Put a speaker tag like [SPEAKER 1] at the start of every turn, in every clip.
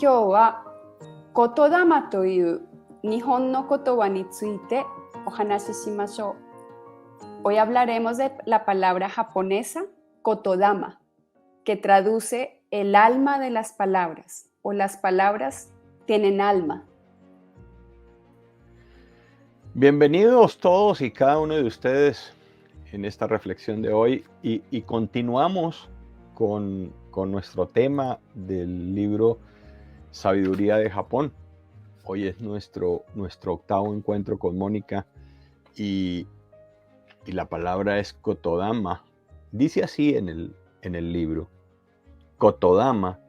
[SPEAKER 1] 今日は言霊という日本の言葉についてお話ししましょう。Hoy hablaremos de la palabra japonesa kotodama, que traduce el alma de las palabras o las palabras tienen alma.
[SPEAKER 2] Bienvenidos todos y cada uno de ustedes en esta reflexión de hoy y continuamos con nuestro tema del libro Sabiduría de Japón. Hoy es nuestro octavo encuentro con Mónica y la palabra es kotodama. Dice así en el libro: kotodama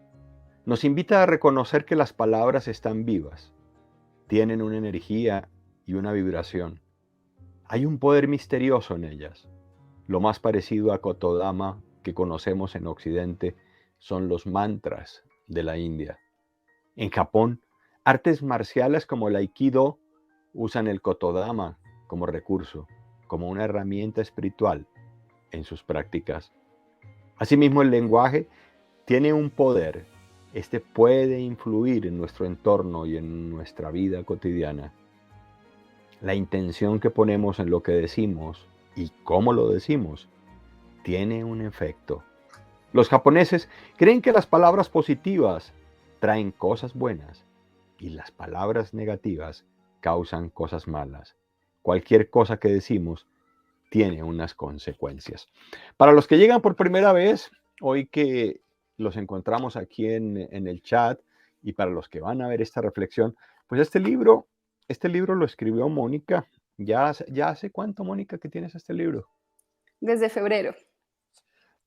[SPEAKER 2] nos invita a reconocer que las palabras están vivas, tienen una energía y una vibración. Hay un poder misterioso en ellas. Lo más parecido a kotodama que conocemos en Occidente son los mantras de la India. En Japón, artes marciales como el aikido usan el kotodama como recurso, como una herramienta espiritual en sus prácticas. Asimismo, el lenguaje tiene un poder. Este puede influir en nuestro entorno y en nuestra vida cotidiana. La intención que ponemos en lo que decimos y cómo lo decimos tiene un efecto. Los japoneses creen que las palabras positivas traen cosas buenas y las palabras negativas causan cosas malas. Cualquier cosa que decimos tiene unas consecuencias. Para los que llegan por primera vez, hoy que los encontramos aquí en el chat, y para los que van a ver esta reflexión, pues este libro lo escribió Mónica. ¿Ya hace cuánto, Mónica, que tienes este libro?
[SPEAKER 1] Desde febrero.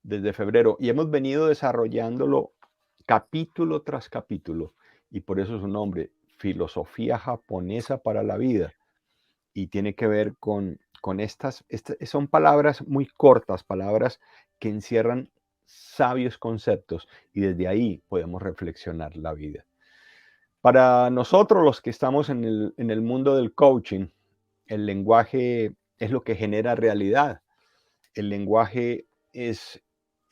[SPEAKER 2] Desde febrero. Y hemos venido desarrollándolo capítulo tras capítulo. Y por eso su nombre, Filosofía Japonesa para la Vida. Y tiene que ver con estas son palabras muy cortas, palabras que encierran sabios conceptos. Y desde ahí podemos reflexionar la vida. Para nosotros, los que estamos en el mundo del coaching, el lenguaje es lo que genera realidad. El lenguaje es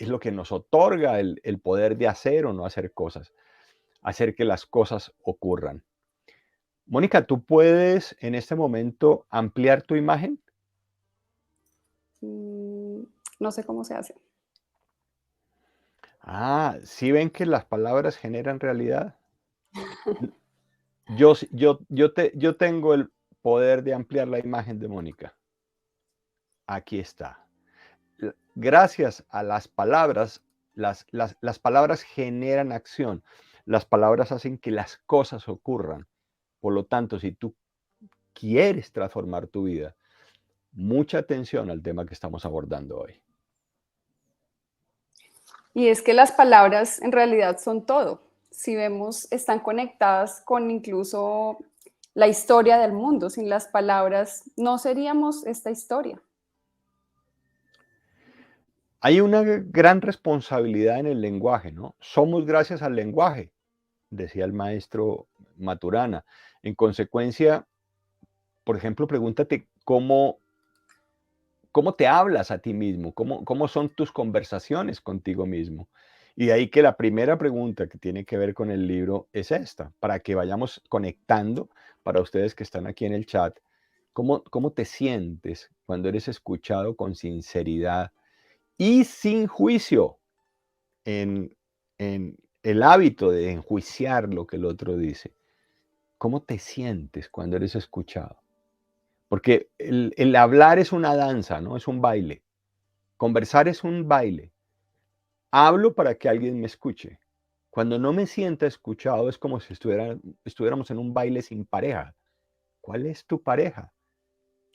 [SPEAKER 2] lo que nos otorga el poder de hacer o no hacer cosas, hacer que las cosas ocurran. Mónica, ¿tú puedes en este momento ampliar tu imagen?
[SPEAKER 1] No sé cómo se hace.
[SPEAKER 2] ¿Sí ven que las palabras generan realidad? Yo tengo el poder de ampliar la imagen de Mónica. Aquí está. Gracias a las palabras, las palabras generan acción. Las palabras hacen que las cosas ocurran. Por lo tanto, si tú quieres transformar tu vida, mucha atención al tema que estamos abordando hoy.
[SPEAKER 1] Y es que las palabras en realidad son todo. Si vemos, están conectadas con incluso la historia del mundo. Sin las palabras no seríamos esta historia.
[SPEAKER 2] Hay una gran responsabilidad en el lenguaje, ¿no? Somos gracias al lenguaje, decía el maestro Maturana. En consecuencia, por ejemplo, pregúntate cómo te hablas a ti mismo, cómo son tus conversaciones contigo mismo. Y de ahí que la primera pregunta que tiene que ver con el libro es esta, para que vayamos conectando, para ustedes que están aquí en el chat, ¿cómo te sientes cuando eres escuchado con sinceridad y sin juicio, en el hábito de enjuiciar lo que el otro dice? ¿Cómo te sientes cuando eres escuchado? Porque el hablar es una danza, ¿no? Es un baile. Conversar es un baile. Hablo para que alguien me escuche. Cuando no me sienta escuchado es como si estuviéramos en un baile sin pareja. ¿Cuál es tu pareja?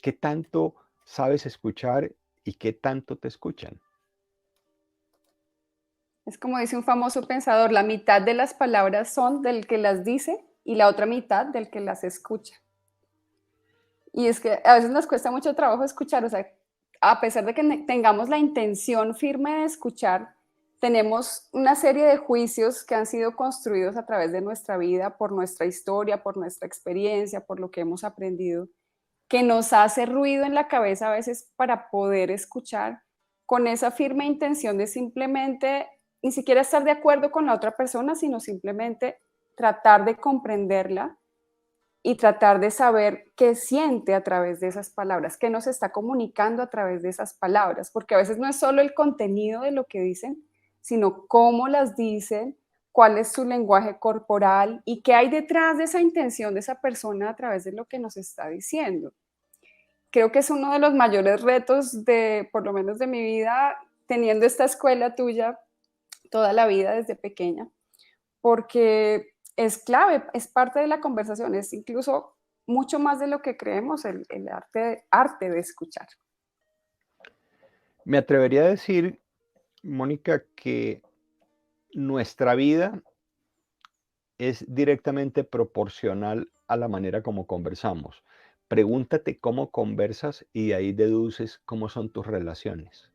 [SPEAKER 2] ¿Qué tanto sabes escuchar y qué tanto te escuchan?
[SPEAKER 1] Es como dice un famoso pensador, la mitad de las palabras son del que las dice y la otra mitad del que las escucha. Y es que a veces nos cuesta mucho trabajo escuchar, o sea, a pesar de que tengamos la intención firme de escuchar, tenemos una serie de juicios que han sido construidos a través de nuestra vida, por nuestra historia, por nuestra experiencia, por lo que hemos aprendido, que nos hace ruido en la cabeza a veces para poder escuchar con esa firme intención de simplemente ni siquiera estar de acuerdo con la otra persona, sino simplemente tratar de comprenderla y tratar de saber qué siente a través de esas palabras, qué nos está comunicando a través de esas palabras, porque a veces no es solo el contenido de lo que dicen, sino cómo las dicen, cuál es su lenguaje corporal y qué hay detrás de esa intención de esa persona a través de lo que nos está diciendo. Creo que es uno de los mayores retos de, por lo menos de mi vida, teniendo esta escuela tuya toda la vida desde pequeña, porque es clave, es parte de la conversación, es incluso mucho más de lo que creemos el arte de escuchar.
[SPEAKER 2] Me atrevería a decir, Mónica, que nuestra vida es directamente proporcional a la manera como conversamos. Pregúntate cómo conversas y de ahí deduces cómo son tus relaciones.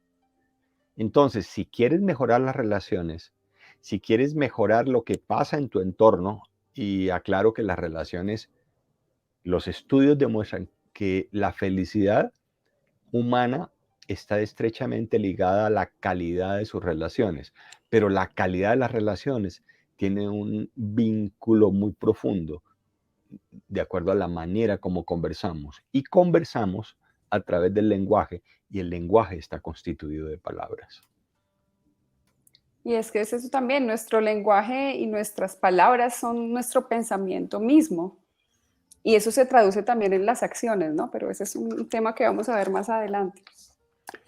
[SPEAKER 2] Entonces, si quieres mejorar las relaciones, si quieres mejorar lo que pasa en tu entorno, y aclaro que las relaciones, los estudios demuestran que la felicidad humana está estrechamente ligada a la calidad de sus relaciones, pero la calidad de las relaciones tiene un vínculo muy profundo de acuerdo a la manera como conversamos. Y conversamos a través del lenguaje, y el lenguaje está constituido de palabras.
[SPEAKER 1] Y es que es eso también, nuestro lenguaje y nuestras palabras son nuestro pensamiento mismo. Y eso se traduce también en las acciones, ¿no? Pero ese es un tema que vamos a ver más adelante.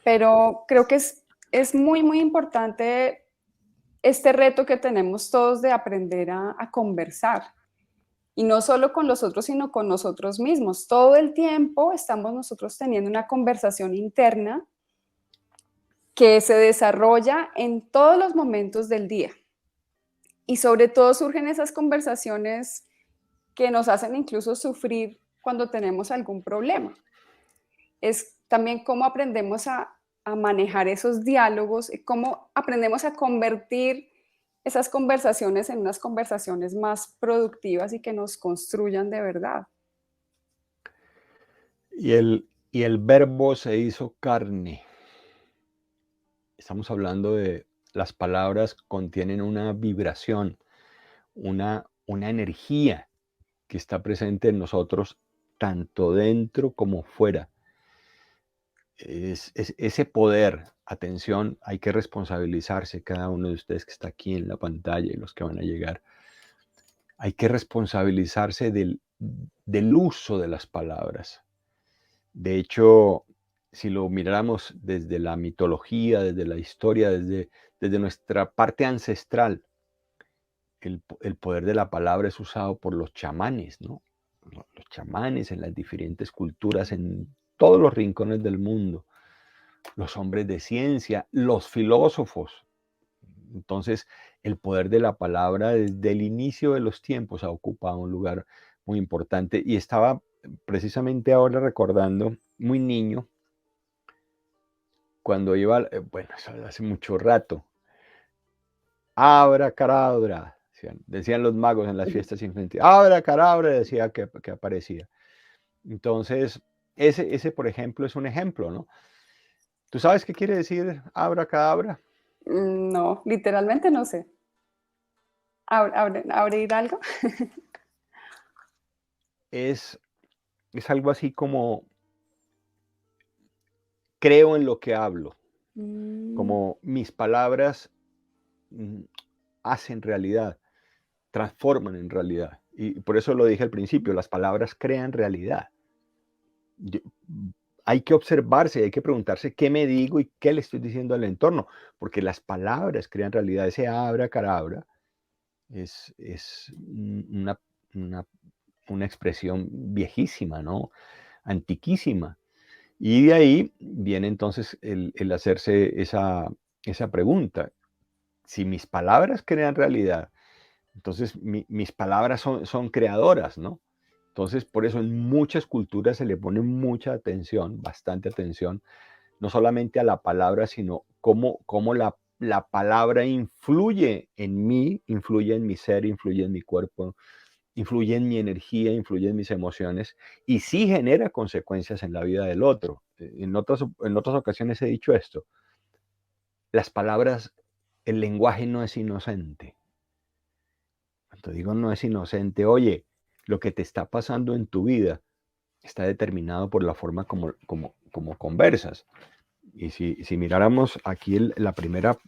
[SPEAKER 1] Pero creo que es muy, muy importante este reto que tenemos todos de aprender a conversar. Y no solo con los otros, sino con nosotros mismos. Todo el tiempo estamos nosotros teniendo una conversación interna que se desarrolla en todos los momentos del día. Y sobre todo surgen esas conversaciones que nos hacen incluso sufrir cuando tenemos algún problema. Es también cómo aprendemos a manejar esos diálogos, cómo aprendemos a convertir esas conversaciones en unas conversaciones más productivas y que nos construyan de verdad.
[SPEAKER 2] Y el verbo se hizo carne. Estamos hablando de las palabras contienen una vibración, una energía que está presente en nosotros, tanto dentro como fuera. Es ese poder, atención, hay que responsabilizarse, cada uno de ustedes que está aquí en la pantalla y los que van a llegar, hay que responsabilizarse del uso de las palabras. De hecho, si lo miráramos desde la mitología, desde la historia, desde nuestra parte ancestral, el poder de la palabra es usado por los chamanes, ¿no? Los chamanes en las diferentes culturas, en todos los rincones del mundo, los hombres de ciencia, los filósofos. Entonces, el poder de la palabra desde el inicio de los tiempos ha ocupado un lugar muy importante. Y estaba precisamente ahora recordando, muy niño, cuando iba, bueno, eso hace mucho rato, abracadabra, decían los magos en las fiestas infantiles, abracadabra decía que aparecía. Entonces, ese, por ejemplo, es un ejemplo, ¿no? ¿Tú sabes qué quiere decir abracadabra?
[SPEAKER 1] No, literalmente no sé. ¿Abrir algo?
[SPEAKER 2] Es, es algo así como creo en lo que hablo,
[SPEAKER 1] Mm,
[SPEAKER 2] como mis palabras hacen realidad, transforman en realidad. Y por eso lo dije al principio, las palabras crean realidad. Yo- Hay que observarse, hay que preguntarse qué me digo y qué le estoy diciendo al entorno, porque las palabras crean realidad. Ese abracadabra es una, una expresión viejísima, ¿no? Antiquísima. Y de ahí viene entonces el hacerse esa pregunta. Si mis palabras crean realidad, entonces mis palabras son creadoras, ¿no? Entonces, por eso en muchas culturas se le pone mucha atención, bastante atención, no solamente a la palabra, sino cómo la palabra influye en mí, influye en mi ser, influye en mi cuerpo, influye en mi energía, influye en mis emociones y sí genera consecuencias en la vida del otro. En otras ocasiones he dicho esto, las palabras, el lenguaje no es inocente. Cuando digo no es inocente, oye, lo que te está pasando en tu vida está determinado por la forma como conversas. Y si miráramos aquí la primera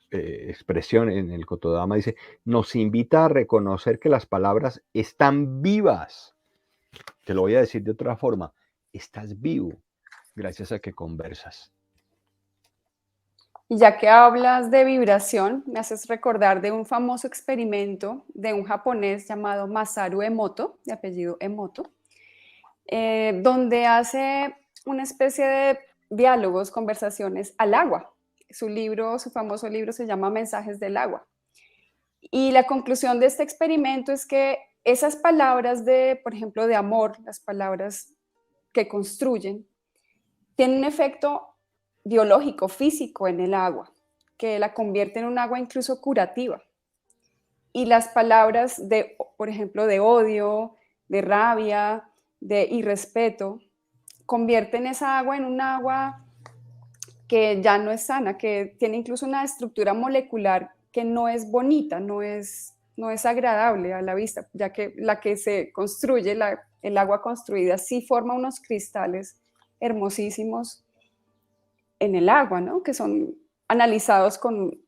[SPEAKER 2] expresión en el Kotodama, dice, nos invita a reconocer que las palabras están vivas. Te lo voy a decir de otra forma, estás vivo gracias a que conversas.
[SPEAKER 1] Y ya que hablas de vibración, me haces recordar de un famoso experimento de un japonés llamado Masaru Emoto, de apellido Emoto, donde hace una especie de diálogos, conversaciones al agua. Su famoso libro se llama Mensajes del agua. Y la conclusión de este experimento es que esas palabras de, por ejemplo, de amor, las palabras que construyen, tienen un efecto biológico, físico en el agua, que la convierte en un agua incluso curativa. Y las palabras de, por ejemplo, de odio, de rabia, de irrespeto, convierten esa agua en un agua que ya no es sana, que tiene incluso una estructura molecular que no es bonita, no es agradable a la vista, ya que la que se construye, el agua construida, sí forma unos cristales hermosísimos en el agua, ¿no? Que son analizados con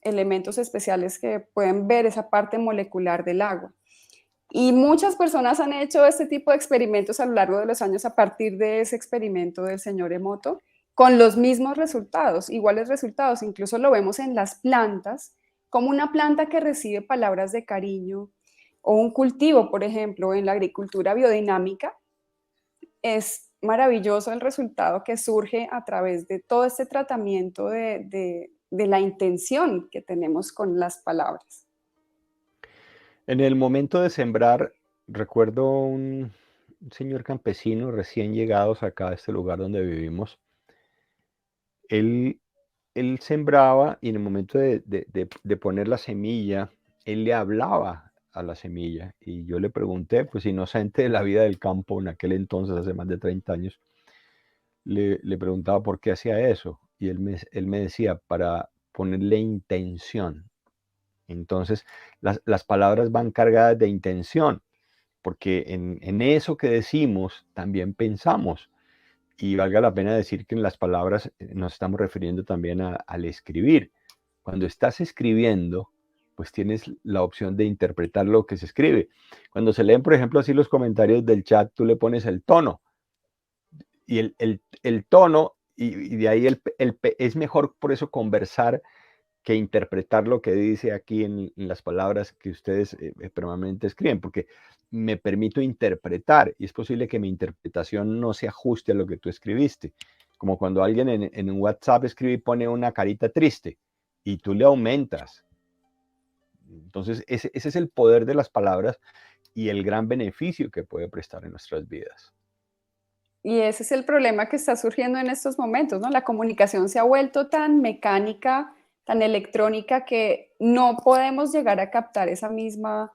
[SPEAKER 1] elementos especiales que pueden ver esa parte molecular del agua. Y muchas personas han hecho este tipo de experimentos a lo largo de los años a partir de ese experimento del señor Emoto, con los mismos resultados, iguales resultados. Incluso lo vemos en las plantas, como una planta que recibe palabras de cariño, o un cultivo, por ejemplo, en la agricultura biodinámica, es maravilloso el resultado que surge a través de todo este tratamiento de la intención que tenemos con las palabras.
[SPEAKER 2] En el momento de sembrar, recuerdo un señor campesino recién llegados acá a este lugar donde vivimos. Él, él sembraba y en el momento de poner la semilla, él le hablaba a la semilla. Y yo le pregunté, pues inocente de la vida del campo en aquel entonces, hace más de 30 años, le preguntaba por qué hacía eso. Y él me decía, para ponerle intención. Entonces, las palabras van cargadas de intención, porque en eso que decimos también pensamos. Y valga la pena decir que en las palabras nos estamos refiriendo también al escribir. Cuando estás escribiendo, pues tienes la opción de interpretar lo que se escribe. Cuando se leen, por ejemplo, así los comentarios del chat, tú le pones el tono. Y el tono, y de ahí es mejor por eso conversar que interpretar lo que dice aquí en las palabras que ustedes permanentemente escriben, porque me permito interpretar y es posible que mi interpretación no se ajuste a lo que tú escribiste. Como cuando alguien en un WhatsApp escribe y pone una carita triste y tú le aumentas. Entonces, ese es el poder de las palabras y el gran beneficio que puede prestar en nuestras vidas.
[SPEAKER 1] Y ese es el problema que está surgiendo en estos momentos, ¿no? La comunicación se ha vuelto tan mecánica, tan electrónica, que no podemos llegar a captar esa misma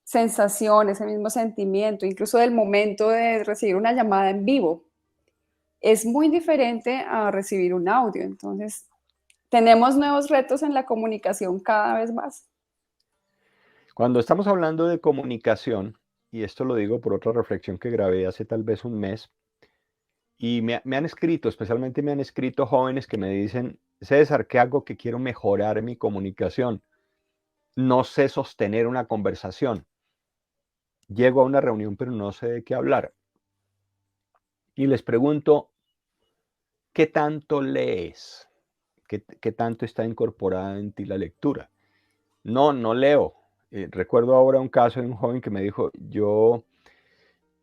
[SPEAKER 1] sensación, ese mismo sentimiento, incluso del momento de recibir una llamada en vivo. Es muy diferente a recibir un audio. Entonces, tenemos nuevos retos en la comunicación cada vez más.
[SPEAKER 2] Cuando estamos hablando de comunicación, y esto lo digo por otra reflexión que grabé hace tal vez un mes, y me han escrito, especialmente me han escrito jóvenes que me dicen, César, ¿qué hago que quiero mejorar mi comunicación? No sé sostener una conversación. Llego a una reunión, pero no sé de qué hablar. Y les pregunto, ¿qué tanto lees? ¿Qué tanto está incorporada en ti la lectura? No, no leo. Recuerdo ahora un caso de un joven que me dijo, yo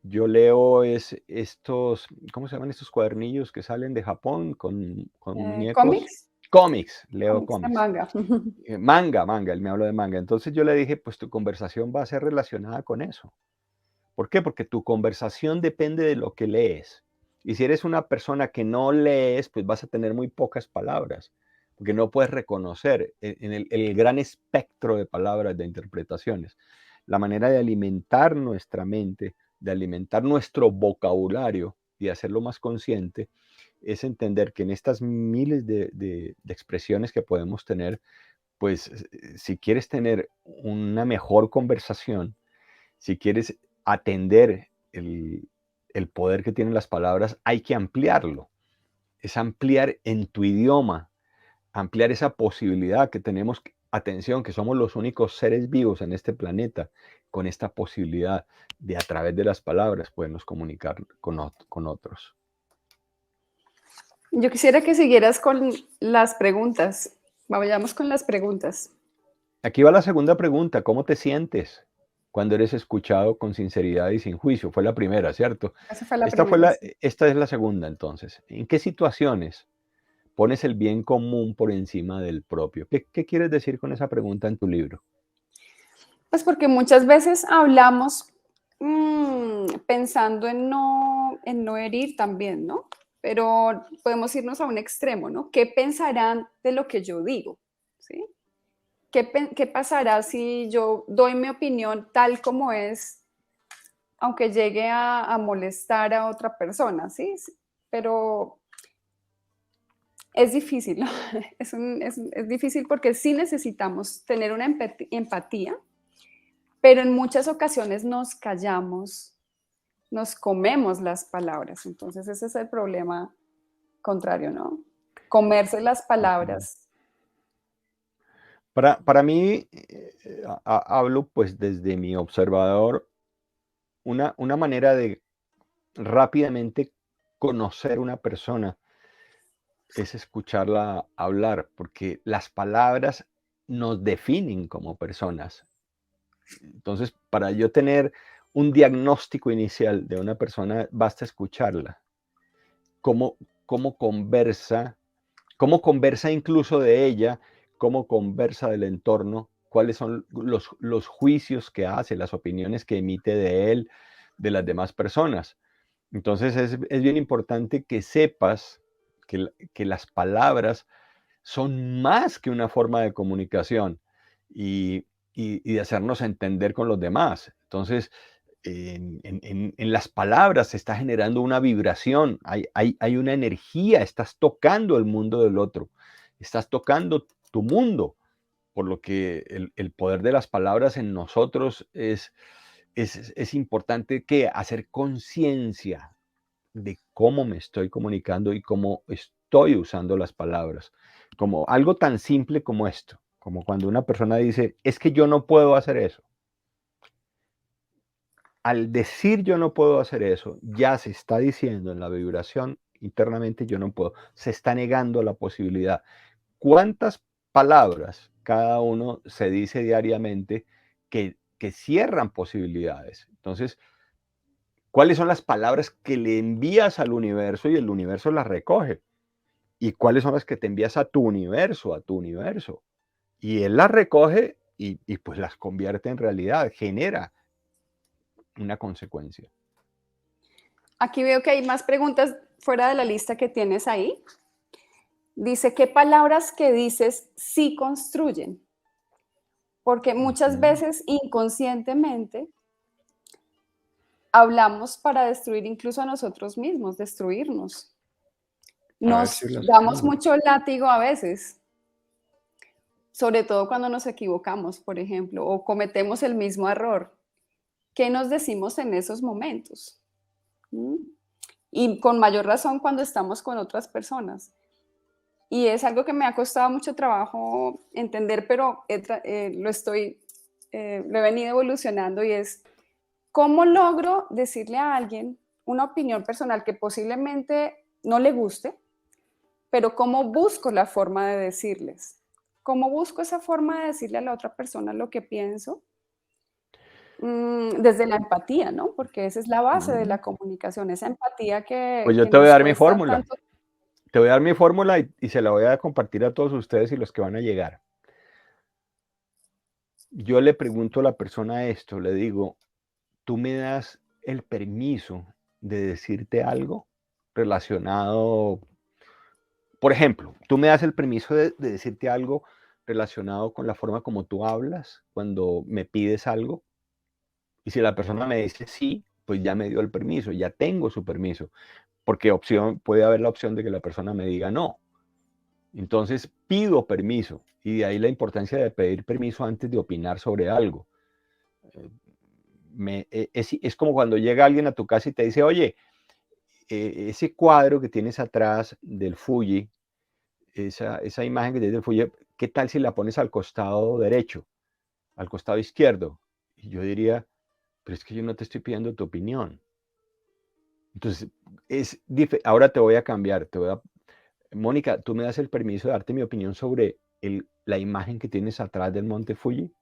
[SPEAKER 2] leo estos, ¿cómo se llaman estos cuadernillos que salen de Japón con muñecos?
[SPEAKER 1] ¿Cómics?
[SPEAKER 2] Cómics, leo
[SPEAKER 1] Cómics de
[SPEAKER 2] cómics.
[SPEAKER 1] manga.
[SPEAKER 2] Manga, él me habló de manga. Entonces yo le dije, pues tu conversación va a ser relacionada con eso. ¿Por qué? Porque tu conversación depende de lo que lees. Y si eres una persona que no lees, pues vas a tener muy pocas palabras, porque no puedes reconocer en el gran espectro de palabras, de interpretaciones. La manera de alimentar nuestra mente, de alimentar nuestro vocabulario y hacerlo más consciente, es entender que en estas miles de expresiones que podemos tener, pues si quieres tener una mejor conversación, si quieres atender el poder que tienen las palabras, hay que ampliarlo. Es ampliar en tu idioma, ampliar esa posibilidad que tenemos, atención, que somos los únicos seres vivos en este planeta con esta posibilidad de a través de las palabras podernos comunicar con otros.
[SPEAKER 1] Yo quisiera que siguieras con las preguntas. Vayamos con las preguntas.
[SPEAKER 2] Aquí va la segunda pregunta, ¿cómo te sientes cuando eres escuchado con sinceridad y sin juicio? Fue la primera, ¿cierto?
[SPEAKER 1] Esa fue la primera, sí.
[SPEAKER 2] Esta es la segunda, entonces. ¿En qué situaciones pones el bien común por encima del propio? ¿Qué quieres decir con esa pregunta en tu libro?
[SPEAKER 1] Pues porque muchas veces hablamos pensando en no herir también, ¿no? Pero podemos irnos a un extremo, ¿no? ¿Qué pensarán de lo que yo digo? ¿Sí? ¿Qué pasará si yo doy mi opinión tal como es, aunque llegue a molestar a otra persona? ¿Sí? Pero es difícil, ¿no? Es difícil porque sí necesitamos tener una empatía, pero en muchas ocasiones nos callamos, nos comemos las palabras. Entonces ese es el problema contrario, ¿no? Comerse las
[SPEAKER 2] Ujú.
[SPEAKER 1] palabras.
[SPEAKER 2] Para mí, hablo pues desde mi observador, una manera de rápidamente conocer una persona es escucharla hablar, porque las palabras nos definen como personas. Entonces, para yo tener un diagnóstico inicial de una persona, basta escucharla. Cómo, cómo conversa, cómo conversa incluso de ella, cómo conversa del entorno, cuáles son los juicios que hace, las opiniones que emite de él, de las demás personas. Entonces es bien importante que sepas que las palabras son más que una forma de comunicación y, y de hacernos entender con los demás. Entonces, en las palabras se está generando una vibración, hay una energía, estás tocando el mundo del otro, estás tocando tu mundo, por lo que el poder de las palabras en nosotros es importante que hacer conciencia de cómo me estoy comunicando y cómo estoy usando las palabras. Como algo tan simple como esto, como cuando una persona dice, es que yo no puedo hacer eso. Al decir yo no puedo hacer eso, ya se está diciendo en la vibración internamente yo no puedo. Se está negando la posibilidad. ¿Cuántas palabras cada uno se dice diariamente que cierran posibilidades? Entonces, ¿cuáles son las palabras que le envías al universo y el universo las recoge? ¿Y cuáles son las que te envías a tu universo, a tu universo? Y él las recoge y pues las convierte en realidad, genera una consecuencia.
[SPEAKER 1] Aquí veo que hay más preguntas fuera de la lista que tienes ahí. Dice, ¿qué palabras que dices sí construyen? Porque muchas
[SPEAKER 2] Ujú.
[SPEAKER 1] veces inconscientemente hablamos para destruir incluso a nosotros mismos, destruirnos.
[SPEAKER 2] A ver si
[SPEAKER 1] Nos
[SPEAKER 2] las
[SPEAKER 1] damos
[SPEAKER 2] tengo.
[SPEAKER 1] mucho látigo a veces, sobre todo cuando nos equivocamos, por ejemplo, o cometemos el mismo error. ¿Qué nos decimos en esos momentos? ¿Mm? Y con mayor razón cuando estamos con otras personas. Y es algo que me ha costado mucho trabajo entender, pero lo he venido evolucionando y es cómo logro decirle a alguien una opinión personal que posiblemente no le guste, pero cómo busco la forma de decirles, cómo busco esa forma de decirle a la otra persona lo que pienso, desde la empatía, ¿no? Porque esa es la base de
[SPEAKER 2] Mm.
[SPEAKER 1] la comunicación, esa empatía
[SPEAKER 2] Pues yo
[SPEAKER 1] que
[SPEAKER 2] te voy a
[SPEAKER 1] nos
[SPEAKER 2] dar mi
[SPEAKER 1] cuesta
[SPEAKER 2] fórmula.
[SPEAKER 1] tanto.
[SPEAKER 2] Te voy a dar mi fórmula y se la voy a compartir a todos ustedes y los que van a llegar. Yo le pregunto a la persona esto, le digo, ¿tú me das el permiso de decirte algo relacionado? Por ejemplo, tú me das el permiso de decirte algo relacionado con la forma como tú hablas cuando me pides algo. Y si la persona me dice sí, pues ya me dio el permiso, ya tengo su permiso, porque puede haber la opción de que la persona me diga no. Entonces pido permiso y de ahí la importancia de pedir permiso antes de opinar sobre algo. Es como cuando llega alguien a tu casa y te dice, oye, ese cuadro que tienes atrás del Fuji, esa imagen que tienes del Fuji, ¿qué tal si la pones al costado derecho, al costado izquierdo? Y yo diría, pero es que yo no te estoy pidiendo tu opinión. Entonces, ahora te voy a cambiar, Mónica, ¿tú me das el permiso de darte mi opinión sobre la imagen que tienes atrás del monte Fuji?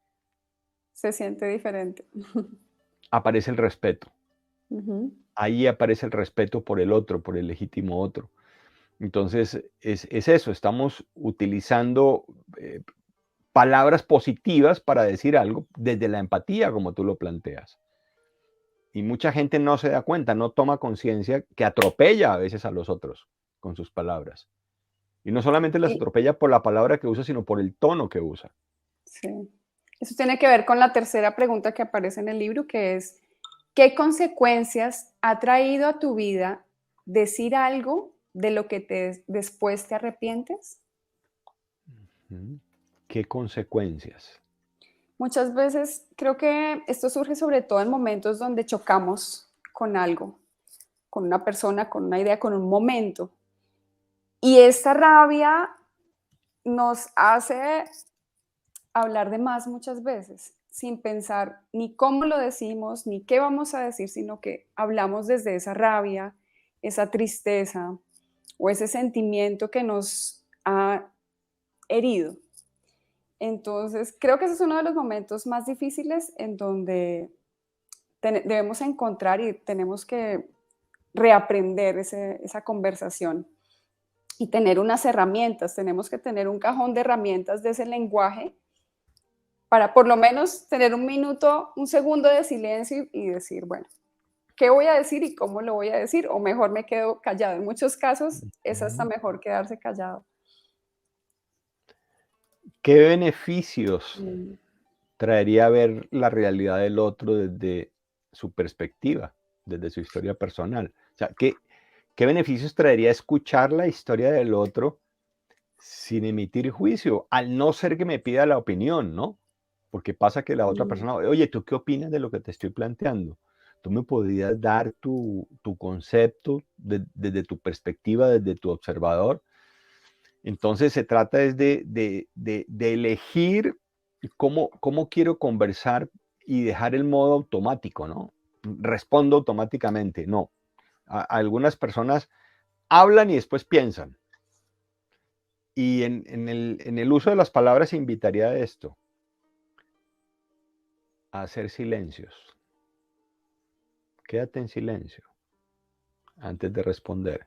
[SPEAKER 1] Se siente diferente.
[SPEAKER 2] Aparece el respeto.
[SPEAKER 1] Ujú.
[SPEAKER 2] Ahí aparece el respeto por el otro, por el legítimo otro. Entonces, es eso, estamos utilizando palabras positivas para decir algo desde la empatía, como tú lo planteas. Y mucha gente no se da cuenta, no toma conciencia que atropella a veces a los otros con sus palabras. Y no solamente las
[SPEAKER 1] Y
[SPEAKER 2] atropella por la palabra que usa, sino por el tono que usa.
[SPEAKER 1] sí. Eso tiene que ver con la tercera pregunta que aparece en el libro, que es, ¿qué consecuencias ha traído a tu vida decir algo de lo que después te arrepientes?
[SPEAKER 2] ¿Qué consecuencias?
[SPEAKER 1] Muchas veces creo que esto surge sobre todo en momentos donde chocamos con algo, con una persona, con una idea, con un momento. Y esta rabia nos hace hablar de más muchas veces, sin pensar ni cómo lo decimos, ni qué vamos a decir, sino que hablamos desde esa rabia, esa tristeza o ese sentimiento que nos ha herido. Entonces, creo que ese es uno de los momentos más difíciles en donde debemos encontrar y tenemos que reaprender esa conversación y tener unas herramientas. Tenemos que tener un cajón de herramientas de ese lenguaje para por lo menos tener un minuto, un segundo de silencio y decir, bueno, ¿qué voy a decir y cómo lo voy a decir? O mejor me quedo callado. En muchos casos es hasta
[SPEAKER 2] Ujú.
[SPEAKER 1] mejor quedarse callado.
[SPEAKER 2] ¿Qué beneficios
[SPEAKER 1] Mm.
[SPEAKER 2] traería ver la realidad del otro desde su perspectiva, desde su historia personal? O sea, ¿qué beneficios traería escuchar la historia del otro sin emitir juicio? Al no ser que me pida la opinión, ¿no? Porque pasa que la otra
[SPEAKER 1] Mm.
[SPEAKER 2] persona, oye, ¿tú qué opinas de lo que te estoy planteando? Tú me podrías dar tu concepto desde tu perspectiva, desde tu observador. Entonces se trata es de elegir cómo quiero conversar y dejar el modo automático, ¿no? Respondo automáticamente, no. Algunas personas hablan y después piensan. Y en el uso de las palabras invitaría a esto, a hacer silencios. Quédate en silencio antes de responder.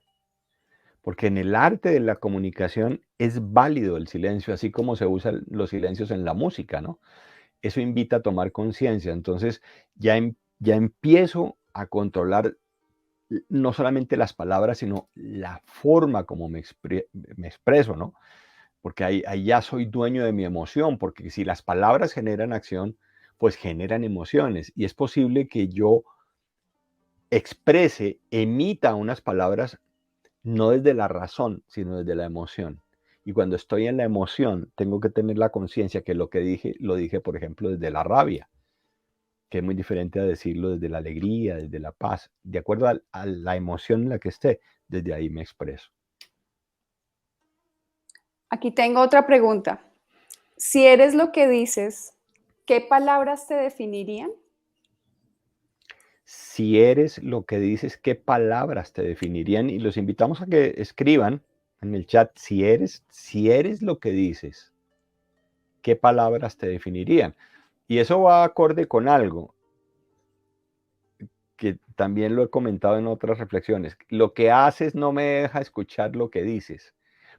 [SPEAKER 2] Porque en el arte de la comunicación es válido el silencio, así como se usan los silencios en la música, ¿no? Eso invita a tomar conciencia. Entonces ya empiezo a controlar no solamente las palabras, sino la forma como me expreso, ¿no? Porque ahí ya soy dueño de mi emoción, porque si las palabras generan acción, pues generan emociones. Y es posible que yo emita unas palabras no desde la razón, sino desde la emoción. Y cuando estoy en la emoción, tengo que tener la conciencia que lo que dije, lo dije, por ejemplo, desde la rabia, que es muy diferente a decirlo desde la alegría, desde la paz. De acuerdo a la emoción en la que esté, desde ahí me expreso.
[SPEAKER 1] Aquí tengo otra pregunta. Si eres lo que dices, ¿qué palabras te definirían?
[SPEAKER 2] Si eres lo que dices, ¿qué palabras te definirían? Y los invitamos a que escriban en el chat, si eres lo que dices, ¿qué palabras te definirían? Y eso va acorde con algo que también lo he comentado en otras reflexiones. Lo que haces no me deja escuchar lo que dices,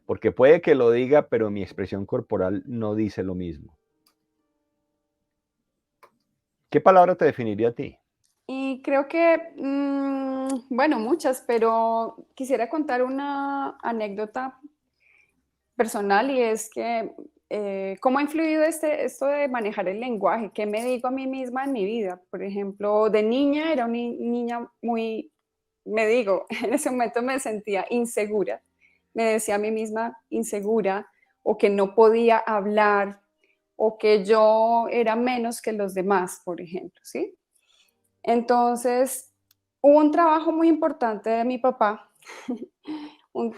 [SPEAKER 2] porque puede que lo diga, pero mi expresión corporal no dice lo mismo. ¿Qué palabra te definiría a ti?
[SPEAKER 1] Y creo que, bueno, muchas, pero quisiera contar una anécdota personal y es que cómo ha influido esto de manejar el lenguaje, qué me digo a mí misma en mi vida. Por ejemplo, de niña era una niña muy, me digo, en ese momento me sentía insegura me decía a mí misma insegura o que no podía hablar o que yo era menos que los demás, por ejemplo, ¿sí? Entonces, hubo un trabajo muy importante de mi papá, un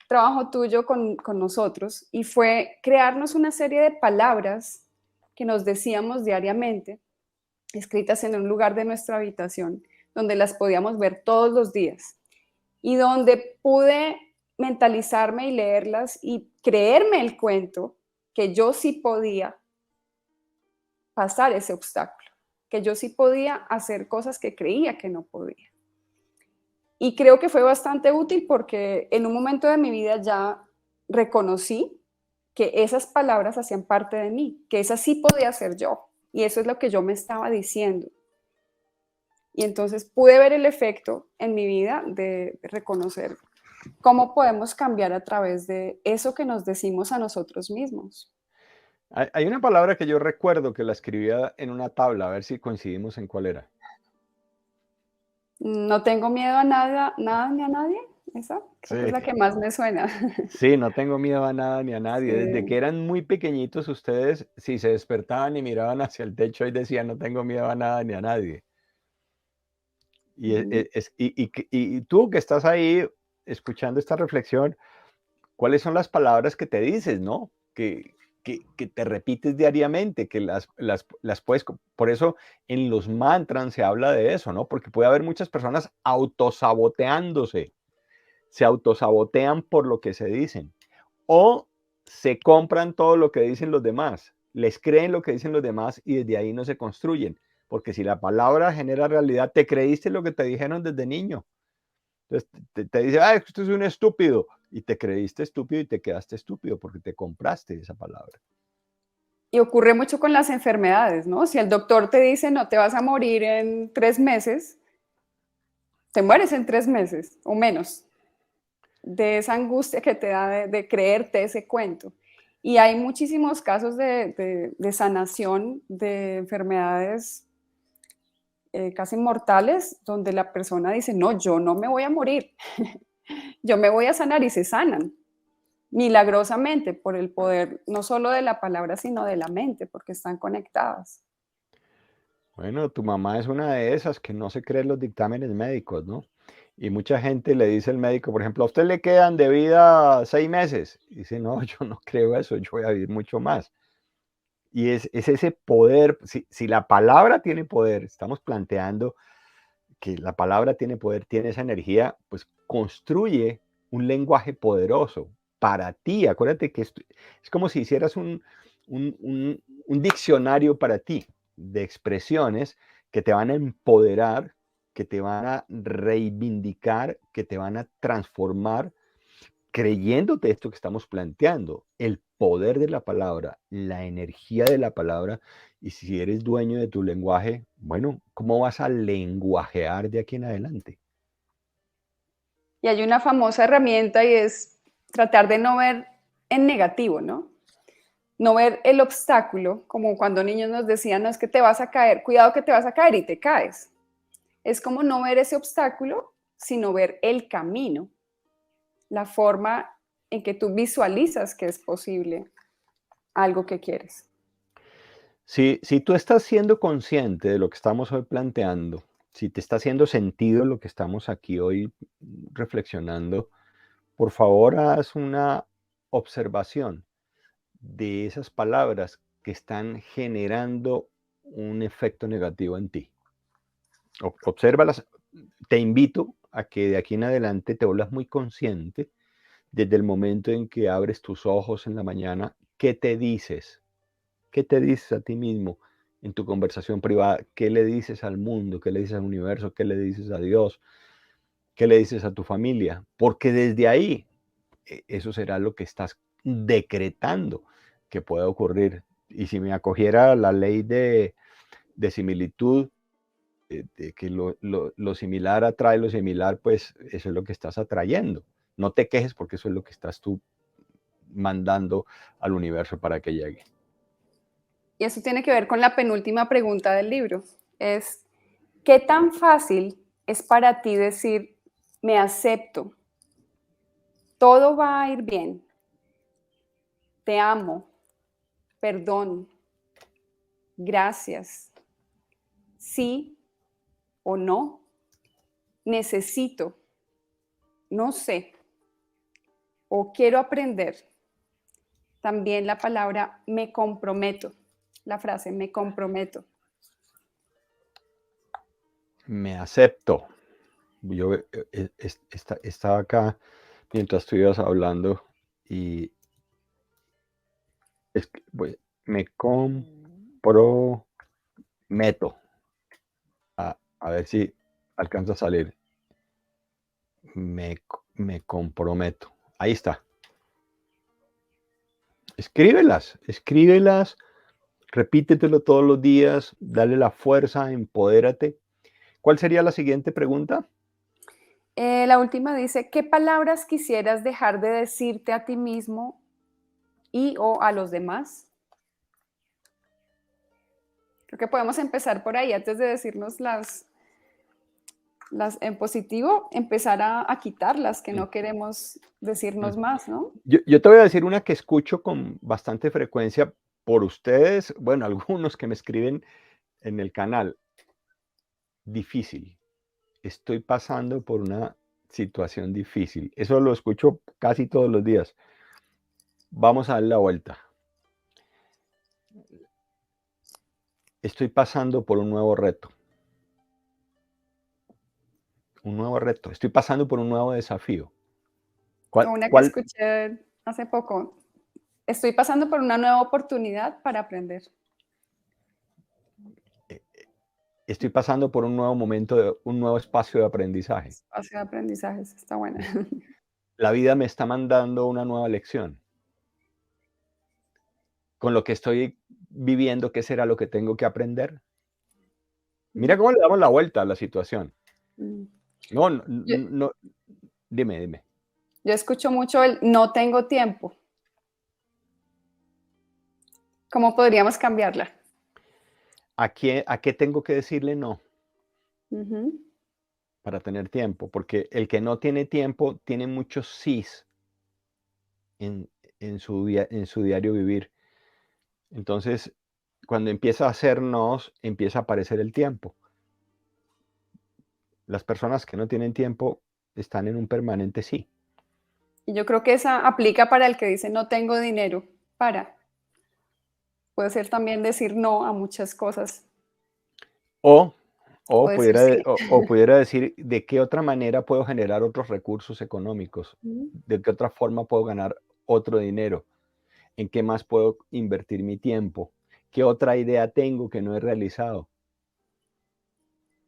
[SPEAKER 1] trabajo tuyo con nosotros, y fue crearnos una serie de palabras que nos decíamos diariamente, escritas en un lugar de nuestra habitación, donde las podíamos ver todos los días y donde pude mentalizarme y leerlas y creerme el cuento que yo sí podía pasar ese obstáculo, que yo sí podía hacer cosas que creía que no podía. Y creo que fue bastante útil porque en un momento de mi vida ya reconocí que esas palabras hacían parte de mí, que esa sí podía ser yo. Y eso es lo que yo me estaba diciendo. Y entonces pude ver el efecto en mi vida de reconocer cómo podemos cambiar a través de eso que nos decimos a nosotros mismos.
[SPEAKER 2] Hay una palabra que yo recuerdo que la escribía en una tabla, a ver si coincidimos en cuál era.
[SPEAKER 1] No tengo miedo a nada, nada ni a nadie. Esa creo que es
[SPEAKER 2] Sí,
[SPEAKER 1] la que más me suena.
[SPEAKER 2] sí, no tengo miedo a nada ni a nadie. Desde que
[SPEAKER 1] Sí.
[SPEAKER 2] eran muy pequeñitos, ustedes, si se despertaban y miraban hacia el techo y decían, no tengo miedo a nada ni a nadie. Y,
[SPEAKER 1] Ujú.
[SPEAKER 2] y tú que estás ahí escuchando esta reflexión, ¿cuáles son las palabras que te dices, no? Que te repites diariamente, que las puedes, por eso en los mantras se habla de eso, ¿no? Porque puede haber muchas personas autosaboteándose, se autosabotean por lo que se dicen, o se compran todo lo que dicen los demás, les creen lo que dicen los demás y desde ahí no se construyen. Porque si la palabra genera realidad, te creíste lo que te dijeron desde niño. Entonces te dice, ah, esto es un estúpido. Y te creíste estúpido y te quedaste estúpido porque te compraste esa palabra.
[SPEAKER 1] Y ocurre mucho con las enfermedades, ¿no? Si el doctor te dice no te vas a morir en 3 meses, te mueres en 3 meses o menos de esa angustia que te da de creerte ese cuento. Y hay muchísimos casos de sanación de enfermedades casi mortales donde la persona dice, no, yo no me voy a morir, yo me voy a sanar y se sanan milagrosamente por el poder no solo de la palabra, sino de la mente, porque están conectadas.
[SPEAKER 2] Bueno, tu mamá es una de esas que no se cree los dictámenes médicos, ¿no? Y mucha gente le dice al médico, por ejemplo, a usted le quedan de vida 6 meses. Y dice, no, yo no creo eso, yo voy a vivir mucho más. Y es ese poder, si la palabra tiene poder, estamos planteando que la palabra tiene poder, tiene esa energía, pues construye un lenguaje poderoso para ti. Acuérdate que esto, es como si hicieras un diccionario para ti de expresiones que te van a empoderar, que te van a reivindicar, que te van a transformar creyéndote esto que estamos planteando, el poder de la palabra, la energía de la palabra, y si eres dueño de tu lenguaje, bueno, ¿cómo vas a lenguajear de aquí en adelante?
[SPEAKER 1] Y hay una famosa herramienta y es tratar de no ver en negativo, ¿no? No ver el obstáculo, como cuando niños nos decían, no es que te vas a caer, cuidado que te vas a caer y te caes. Es como no ver ese obstáculo, sino ver el camino, la forma en que tú visualizas que es posible algo que quieres.
[SPEAKER 2] Si tú estás siendo consciente de lo que estamos hoy planteando, si te está haciendo sentido lo que estamos aquí hoy reflexionando, por favor haz una observación de esas palabras que están generando un efecto negativo en ti. Obsérvalas. Te invito a que de aquí en adelante te vuelvas muy consciente desde el momento en que abres tus ojos en la mañana, ¿qué te dices? ¿Qué te dices a ti mismo en tu conversación privada? ¿Qué le dices al mundo? ¿Qué le dices al universo? ¿Qué le dices a Dios? ¿Qué le dices a tu familia? Porque desde ahí, eso será lo que estás decretando que pueda ocurrir. Y si me acogiera a la ley de similitud, de que lo similar atrae lo similar, pues eso es lo que estás atrayendo. No te quejes porque eso es lo que estás tú mandando al universo para que llegue.
[SPEAKER 1] Y eso tiene que ver con la penúltima pregunta del libro. Es, ¿qué tan fácil es para ti decir, me acepto? todo va a ir bien, te amo, perdón, gracias, sí o no, necesito, no sé o quiero aprender. También la palabra me comprometo, la frase me comprometo.
[SPEAKER 2] Me acepto. Yo estaba acá mientras tú ibas hablando y me comprometo. A ver si alcanza a salir. Me comprometo. Ahí está. Escríbelas, repítetelo todos los días, dale la fuerza, empodérate. ¿Cuál sería la siguiente pregunta?
[SPEAKER 1] La última dice, ¿qué palabras quisieras dejar de decirte a ti mismo y o a los demás? Creo que podemos empezar por ahí antes de decirnos las en positivo, empezar a quitar las que
[SPEAKER 2] Mm,
[SPEAKER 1] no queremos
[SPEAKER 2] mm.
[SPEAKER 1] decirnos más, ¿no?
[SPEAKER 2] Yo te voy a decir una que escucho con bastante frecuencia por ustedes, bueno, algunos que me escriben en el canal. Difícil. Estoy pasando por una situación difícil. Eso lo escucho casi todos los días. Vamos a dar la vuelta. Estoy pasando por un nuevo reto. Un nuevo reto. Estoy pasando por un nuevo desafío.
[SPEAKER 1] O
[SPEAKER 2] ¿Cuál,
[SPEAKER 1] una que
[SPEAKER 2] cuál?
[SPEAKER 1] escuché hace poco, estoy pasando por una nueva oportunidad para aprender.
[SPEAKER 2] eh, Estoy pasando por un nuevo momento, un nuevo espacio de aprendizaje.
[SPEAKER 1] Espacio de aprendizajes, está buena.
[SPEAKER 2] La vida me está mandando una nueva lección. Con lo que estoy viviendo, ¿qué será lo que tengo que aprender? Mira cómo le damos la vuelta a la situación.
[SPEAKER 1] Mm.
[SPEAKER 2] No, no,
[SPEAKER 1] Yo,
[SPEAKER 2] no, dime.
[SPEAKER 1] yo escucho mucho el no tengo tiempo. ¿Cómo podríamos cambiarla?
[SPEAKER 2] ¿A qué tengo que decirle no
[SPEAKER 1] Ujú.
[SPEAKER 2] para tener tiempo? Porque el que no tiene tiempo tiene muchos sís en, en su diario vivir. Entonces, cuando empieza a hacer nos, empieza a aparecer el tiempo. Las personas que no tienen tiempo están en un permanente sí.
[SPEAKER 1] Y yo creo que esa aplica para el que dice no tengo dinero. Para. Puede ser también decir no a muchas cosas
[SPEAKER 2] O,
[SPEAKER 1] o decir sí.
[SPEAKER 2] o pudiera decir de qué otra manera puedo generar otros recursos económicos,
[SPEAKER 1] Ujú.
[SPEAKER 2] de qué otra forma puedo ganar otro dinero, en qué más puedo invertir mi tiempo, qué otra idea tengo que no he realizado.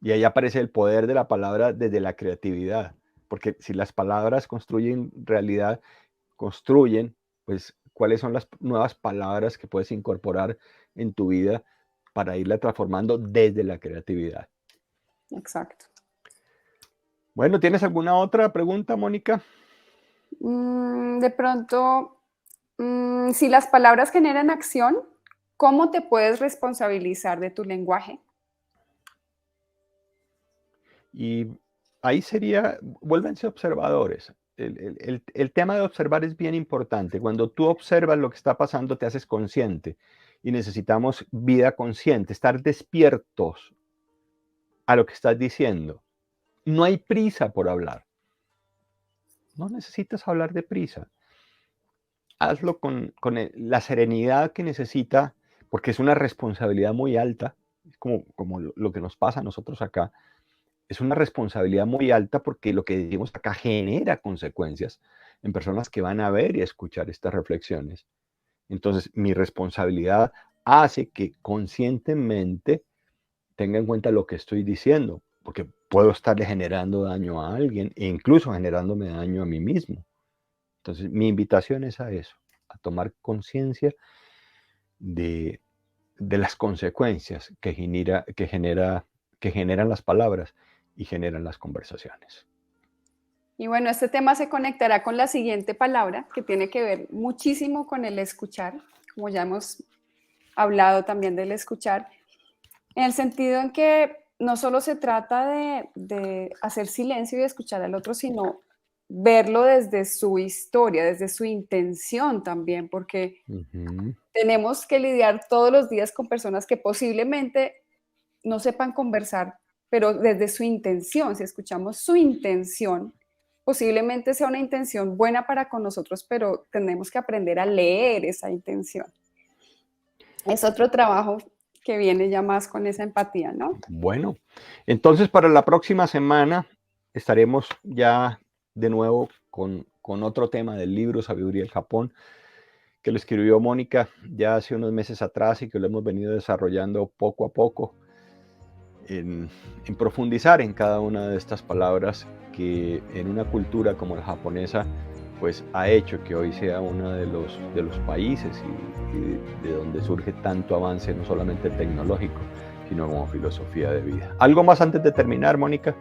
[SPEAKER 2] Y ahí aparece el poder de la palabra desde la creatividad, porque si las palabras construyen realidad, construyen, pues, cuáles son las nuevas palabras que puedes incorporar en tu vida para irla transformando desde la creatividad.
[SPEAKER 1] Exacto.
[SPEAKER 2] Bueno, ¿tienes alguna otra pregunta, Mónica?
[SPEAKER 1] De pronto, si las palabras generan acción, ¿cómo te puedes responsabilizar de tu lenguaje?
[SPEAKER 2] Y ahí sería, vuélvense observadores. El tema de observar es bien importante. Cuando tú observas lo que está pasando, te haces consciente. Y necesitamos vida consciente, estar despiertos a lo que estás diciendo. No hay prisa por hablar. No necesitas hablar de prisa. Hazlo con la serenidad que necesita, porque es una responsabilidad muy alta, es como lo que nos pasa a nosotros acá. Es una responsabilidad muy alta porque lo que decimos acá genera consecuencias en personas que van a ver y a escuchar estas reflexiones. Entonces, mi responsabilidad hace que conscientemente tenga en cuenta lo que estoy diciendo, porque puedo estarle generando daño a alguien e incluso generándome daño a mí mismo. Entonces, mi invitación es a eso, a tomar conciencia de, de las consecuencias que generan las palabras y generan las conversaciones.
[SPEAKER 1] Y bueno, este tema se conectará con la siguiente palabra, que tiene que ver muchísimo con el escuchar, como ya hemos hablado también del escuchar, en el sentido en que no solo se trata de hacer silencio y escuchar al otro, sino verlo desde su historia, desde su intención también, porque
[SPEAKER 2] Ujú.
[SPEAKER 1] tenemos que lidiar todos los días con personas que posiblemente no sepan conversar, pero desde su intención, si escuchamos su intención, posiblemente sea una intención buena para con nosotros, pero tenemos que aprender a leer esa intención. Es otro trabajo que viene ya más con esa empatía, ¿no?
[SPEAKER 2] Bueno, entonces para la próxima semana estaremos ya de nuevo con otro tema del libro Sabiduría del Japón, que lo escribió Mónica ya hace unos meses atrás y que lo hemos venido desarrollando poco a poco en profundizar en cada una de estas palabras que en una cultura como la japonesa pues ha hecho que hoy sea uno de los países y de donde surge tanto avance no solamente tecnológico, sino como filosofía de vida. ¿Algo más antes de terminar, Mónica?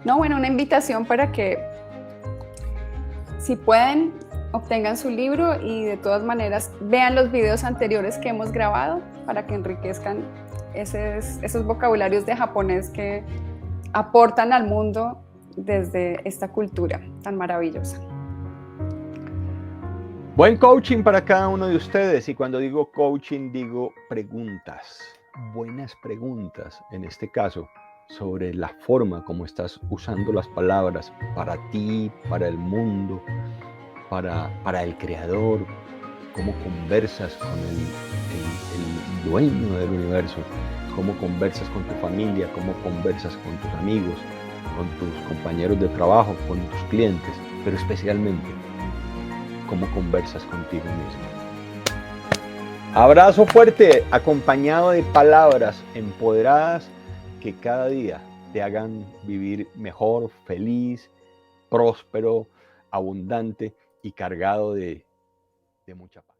[SPEAKER 1] No, bueno, una invitación para que si pueden, obtengan su libro y de todas maneras vean los videos anteriores que hemos grabado para que enriquezcan esos vocabularios de japonés que aportan al mundo desde esta cultura tan maravillosa.
[SPEAKER 2] Buen coaching para cada uno de ustedes y cuando digo coaching digo preguntas, buenas preguntas en este caso sobre la forma como estás usando las palabras para ti, para el mundo, para el creador, cómo conversas con el dueño del universo, cómo conversas con tu familia, cómo conversas con tus amigos, con tus compañeros de trabajo, con tus clientes, pero especialmente cómo conversas contigo mismo. Abrazo fuerte, acompañado de palabras empoderadas que cada día te hagan vivir mejor, feliz, próspero, abundante y cargado de mucha paz.